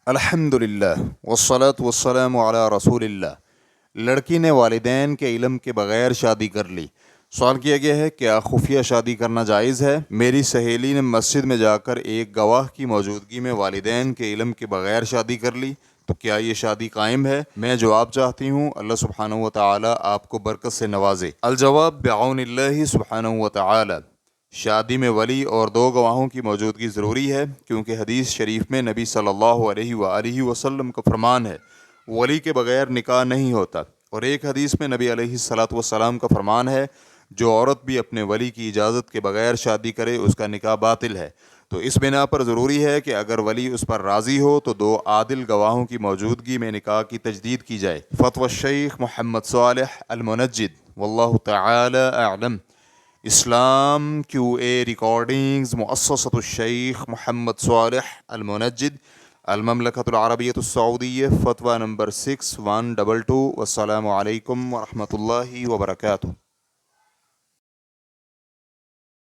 الحمدللہ والصلاة والسلام علی رسول اللہ۔ لڑکی نے والدین کے علم کے بغیر شادی کر لی۔ سوال کیا گیا ہے کیا خفیہ شادی کرنا جائز ہے؟ میری سہیلی نے مسجد میں جا کر ایک گواہ کی موجودگی میں والدین کے علم کے بغیر شادی کر لی، تو کیا یہ شادی قائم ہے؟ میں جواب چاہتی ہوں، اللہ سبحانہ و تعالی آپ کو برکت سے نوازے۔ الجواب بعون اللہ سبحانہ و تعالی، شادی میں ولی اور دو گواہوں کی موجودگی ضروری ہے، کیونکہ حدیث شریف میں نبی صلی اللہ علیہ وآلہ وسلم کا فرمان ہے ولی کے بغیر نکاح نہیں ہوتا، اور ایک حدیث میں نبی علیہ الصلوۃ والسلام کا فرمان ہے جو عورت بھی اپنے ولی کی اجازت کے بغیر شادی کرے اس کا نکاح باطل ہے۔ تو اس بنا پر ضروری ہے کہ اگر ولی اس پر راضی ہو تو دو عادل گواہوں کی موجودگی میں نکاح کی تجدید کی جائے۔ فتوی الشیخ محمد صالح المنجد، واللہ تعالی اعلم۔ اسلام کیو اے ریکارڈنگز، مؤسسۃ الشیخ محمد صالح المنجد، المملکۃ العربیۃ السعودیہ، فتویٰ نمبر 6122۔ والسلام علیکم ورحمۃ اللہ وبرکاتہ۔